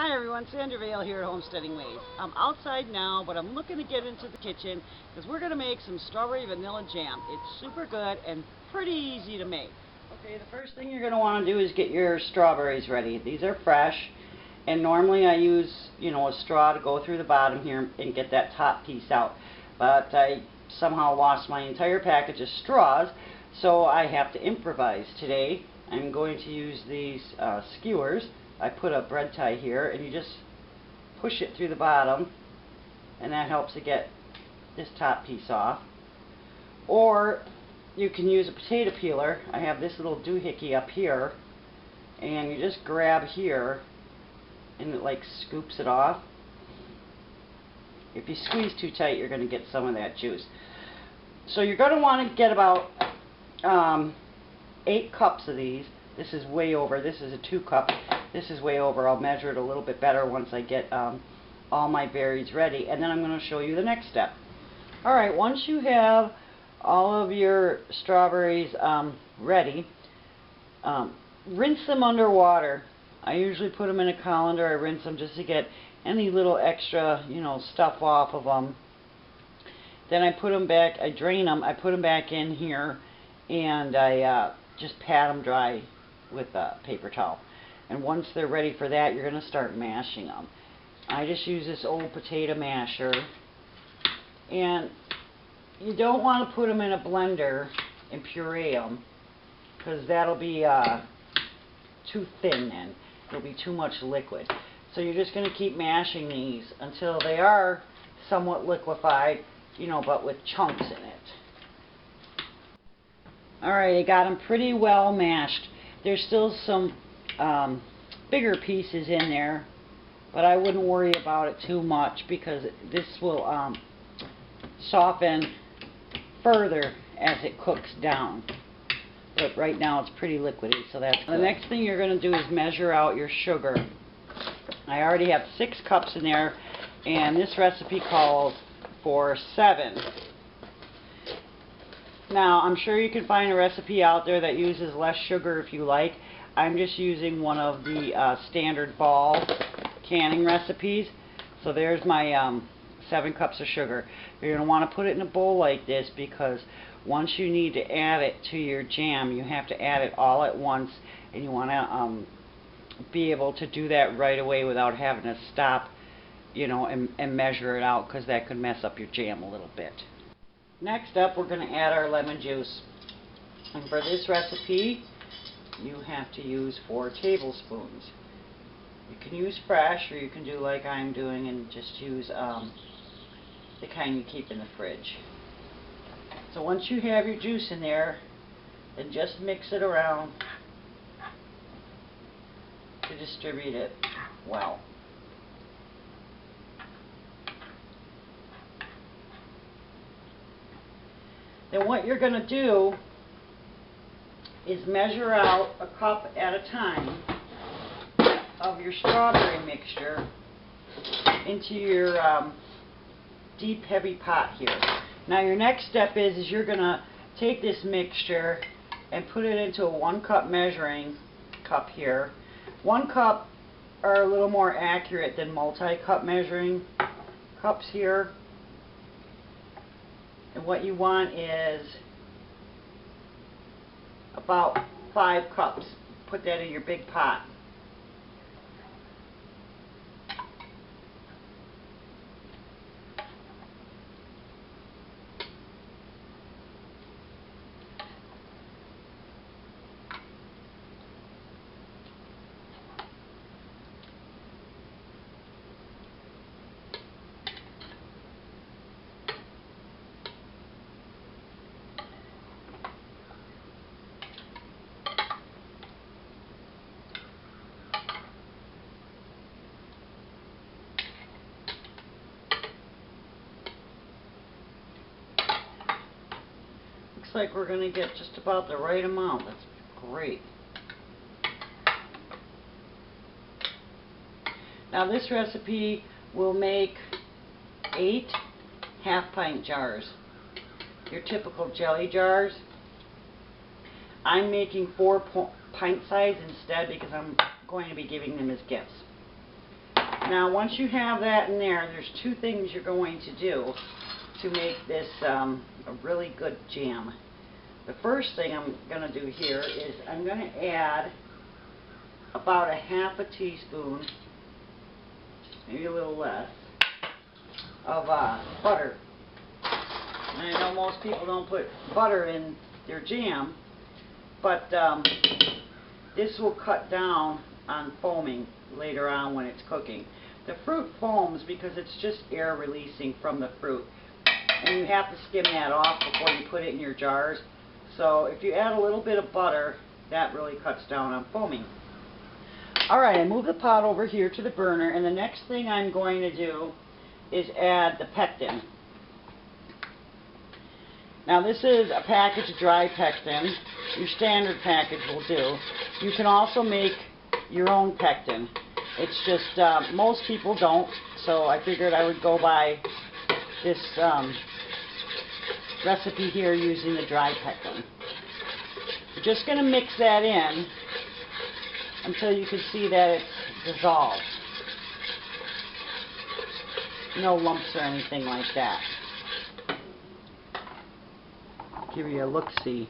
Hi everyone, Sandra Vale here at Homesteading Ways. I'm outside now, but I'm looking to get into the kitchen because we're going to make some strawberry vanilla jam. It's super good and pretty easy to make. Okay, the first thing you're going to want to do is get your strawberries ready. These are fresh, and normally I use, a straw to go through the bottom here and get that top piece out. But I somehow lost my entire package of straws, so I have to improvise today. I'm going to use these skewers. I put a bread tie here, and you just push it through the bottom, and that helps to get this top piece off. Or you can use a potato peeler. I have this little doohickey up here, and you just grab here, and it like scoops it off. If you squeeze too tight, you're going to get some of that juice. So you're going to want to get about 8 cups of these. This is way over. This is a 2 cup. This is way over. I'll measure it a little bit better once I get all my berries ready, and then I'm going to show you the next step. Alright, once you have all of your strawberries ready, rinse them under water. I usually put them in a colander. I rinse them just to get any little extra, stuff off of them. Then I put them back, I drain them, I put them back in here, and I just pat them dry with a paper towel. And once they're ready for that, you're going to start mashing them. I just use this old potato masher. And you don't want to put them in a blender and puree them, because that'll be too thin then. It'll be too much liquid. So you're just going to keep mashing these until they are somewhat liquefied, but with chunks in it. Alright, I got them pretty well mashed. There's still some bigger pieces in there, but I wouldn't worry about it too much because this will soften further as it cooks down. But right now it's pretty liquidy, so that's good. The next thing you're going to do is measure out your sugar. I already have 6 cups in there, and this recipe calls for 7. Now, I'm sure you can find a recipe out there that uses less sugar if you like. I'm just using one of the standard ball canning recipes. So there's my 7 cups of sugar. You're going to want to put it in a bowl like this, because once you need to add it to your jam, you have to add it all at once, and you want to be able to do that right away without having to stop, and measure it out, because that could mess up your jam a little bit. Next up, we're going to add our lemon juice. And for this recipe, you have to use 4 tablespoons. You can use fresh, or you can do like I'm doing and just use the kind you keep in the fridge. So once you have your juice in there, then just mix it around to distribute it well. Then what you're going to do is measure out a cup at a time of your strawberry mixture into your deep heavy pot here. Now your next step is you're going to take this mixture and put it into a 1 cup measuring cup here. 1 cup are a little more accurate than multi-cup measuring cups here. And what you want is about 5 cups. Put that in your big pot. Looks like we're going to get just about the right amount. That's great. Now this recipe will make 8 half-pint jars. Your typical jelly jars. I'm making 4 pint size instead because I'm going to be giving them as gifts. Now once you have that in there, there's two things you're going to do to make this a really good jam. The first thing I'm going to do here is I'm going to add about a half a teaspoon, maybe a little less, of butter. And I know most people don't put butter in their jam, but this will cut down on foaming later on when it's cooking. The fruit foams because it's just air releasing from the fruit, and you have to skim that off before you put it in your jars. So if you add a little bit of butter, that really cuts down on foaming. Alright, I move the pot over here to the burner, and the next thing I'm going to do is add the pectin. Now this is a package of dry pectin. Your standard package will do. You can also make your own pectin. It's just most people don't, so I figured I would go by this recipe here using the dry pectin. We're just going to mix that in until you can see that it's dissolved. No lumps or anything like that. Give you a look-see.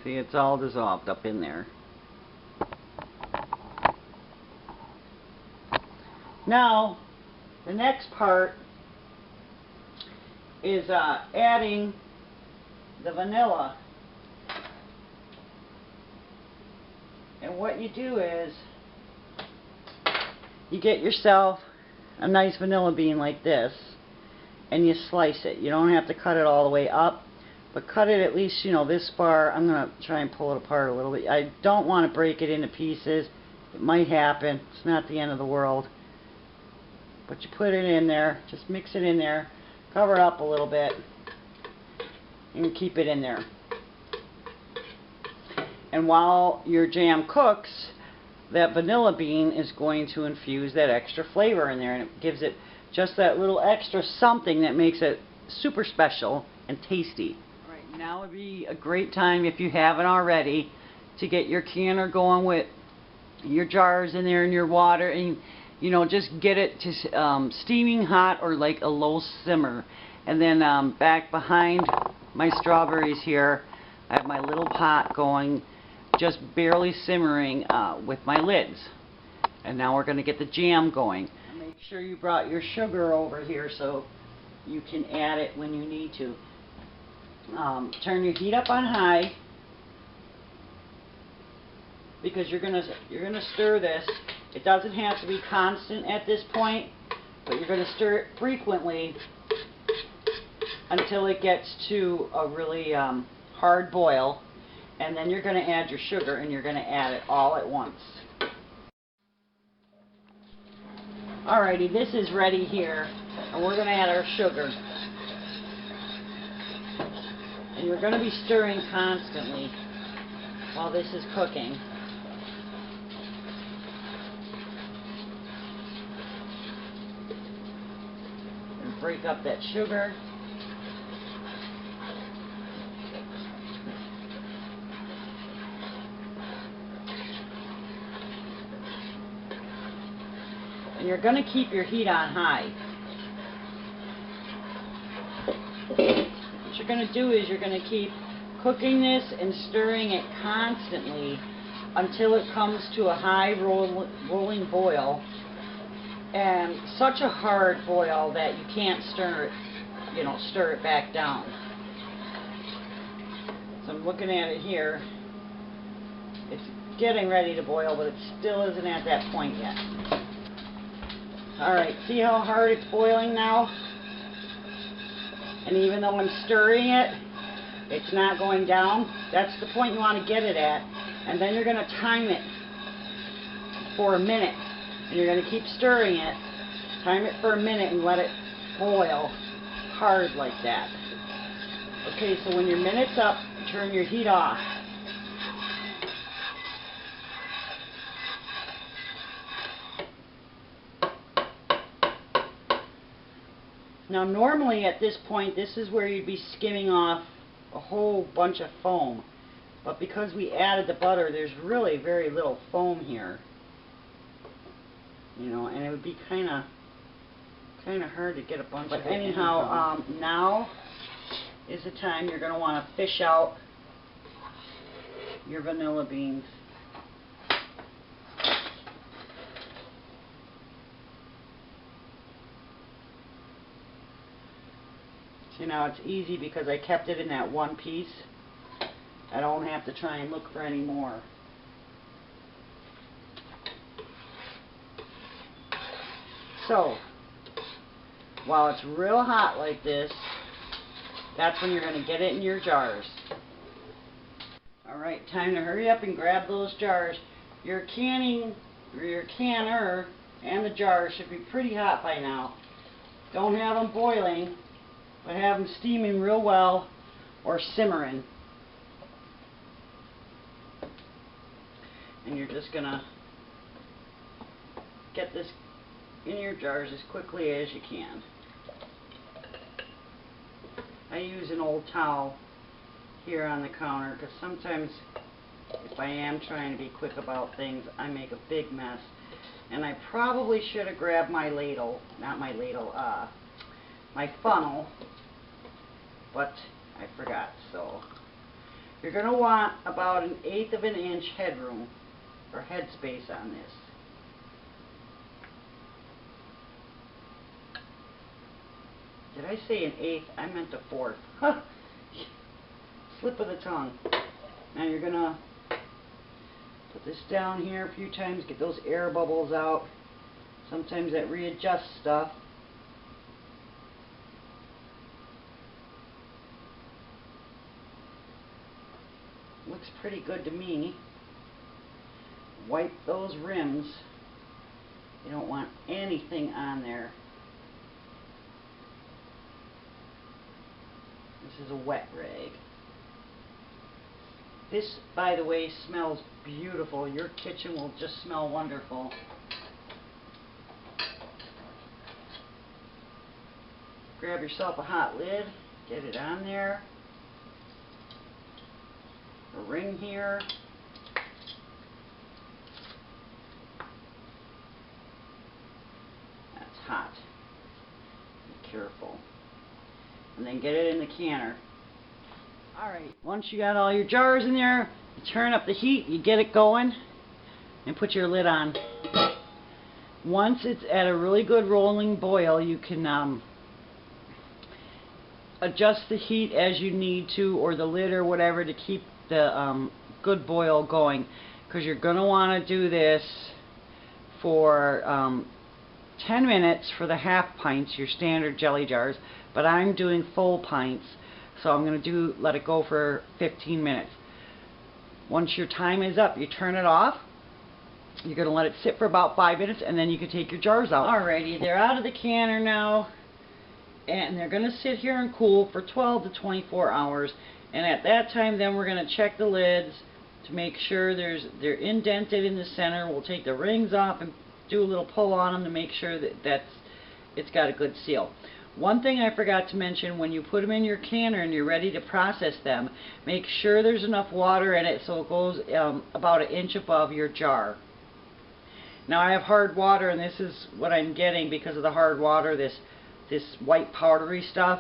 See, it's all dissolved up in there. Now, the next part is adding the vanilla. And what you do is you get yourself a nice vanilla bean like this, and you slice it. You don't have to cut it all the way up, but cut it at least, you know, this far. I'm going to try and pull it apart a little bit. I don't want to break it into pieces. It might happen. It's not the end of the world. But you put it in there, just mix it in there, cover it up a little bit, and keep it in there. And while your jam cooks, that vanilla bean is going to infuse that extra flavor in there, and it gives it just that little extra something that makes it super special and tasty. All right, now would be a great time, if you haven't already, to get your canner going with your jars in there and your water, and you know, just get it to steaming hot or like a low simmer. And then back behind my strawberries here, I have my little pot going, just barely simmering with my lids. And now we're going to get the jam going. Make sure you brought your sugar over here so you can add it when you need to. Turn your heat up on high, because you're gonna stir this. It doesn't have to be constant at this point, but you're going to stir it frequently until it gets to a really hard boil, and then you're going to add your sugar, and you're going to add it all at once. Alrighty, this is ready here, and we're going to add our sugar. And you're going to be stirring constantly while this is cooking. Break up that sugar. And you're going to keep your heat on high. What you're going to do is you're going to keep cooking this and stirring it constantly until it comes to a high rolling boil. And such a hard boil that you can't stir it back down. So I'm looking at it here. It's getting ready to boil, but it still isn't at that point yet. Alright, see how hard it's boiling now? And even though I'm stirring it, it's not going down. That's the point you want to get it at. And then you're going to time it for a minute. And you're going to keep stirring it, time it for a minute, and let it boil hard like that. Okay, so when your minute's up, turn your heat off. Now normally at this point, this is where you'd be skimming off a whole bunch of foam. But because we added the butter, there's really very little foam here. You know, and it would be kind of hard to get a bunch of it. But anyhow, now is the time you're going to want to fish out your vanilla beans. See, now it's easy because I kept it in that one piece. I don't have to try and look for any more. So, while it's real hot like this, that's when you're going to get it in your jars. Alright, time to hurry up and grab those jars. Your canning, or your canner, and the jars should be pretty hot by now. Don't have them boiling, but have them steaming real well, or simmering. And you're just going to get this in your jars as quickly as you can. I use an old towel here on the counter because sometimes if I am trying to be quick about things, I make a big mess. And I probably should have grabbed my ladle, not my ladle, my funnel, but I forgot. So you're going to want about 1/8 of an inch headroom or headspace on this. Did I say 1/8? I meant 1/4. Huh. Slip of the tongue. Now you're going to put this down here a few times, get those air bubbles out. Sometimes that readjusts stuff. Looks pretty good to me. Wipe those rims. You don't want anything on there. This is a wet rag. This, by the way, smells beautiful. Your kitchen will just smell wonderful. Grab yourself a hot lid, get it on there. A ring here. That's hot. Be careful. And then get it in the canner. Alright, once you got all your jars in there, you turn up the heat, you get it going, and put your lid on. Once it's at a really good rolling boil, you can adjust the heat as you need to, or the lid or whatever, to keep the good boil going. Because you're going to want to do this for 10 minutes for the half pints, your standard jelly jars, but I'm doing full pints, so I'm going to let it go for 15 minutes. Once your time is up, you turn it off. You're going to let it sit for about 5 minutes, and then you can take your jars out. Alrighty, they're out of the canner now, and they're going to sit here and cool for 12 to 24 hours. And at that time, then we're going to check the lids to make sure they're indented in the center. We'll take the rings off and do a little pull on them to make sure that it's got a good seal. One thing I forgot to mention, when you put them in your canner and you're ready to process them, make sure there's enough water in it so it goes about 1 inch above your jar. Now I have hard water, and this is what I'm getting because of the hard water, this white powdery stuff.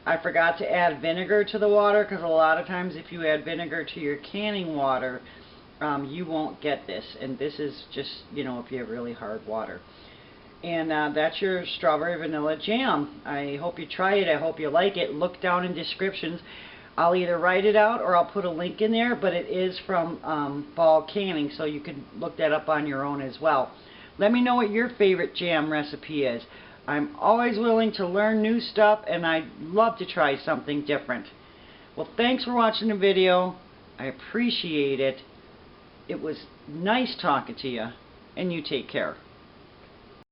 I forgot to add vinegar to the water, because a lot of times if you add vinegar to your canning water, you won't get this. And this is just, you know, if you have really hard water. And that's your strawberry vanilla jam. I hope you try it. I hope you like it. Look down in descriptions. I'll either write it out or I'll put a link in there, but it is from Ball Canning, so you can look that up on your own as well. Let me know what your favorite jam recipe is. I'm always willing to learn new stuff, and I'd love to try something different. Well, thanks for watching the video. I appreciate it. It was nice talking to you, and you take care.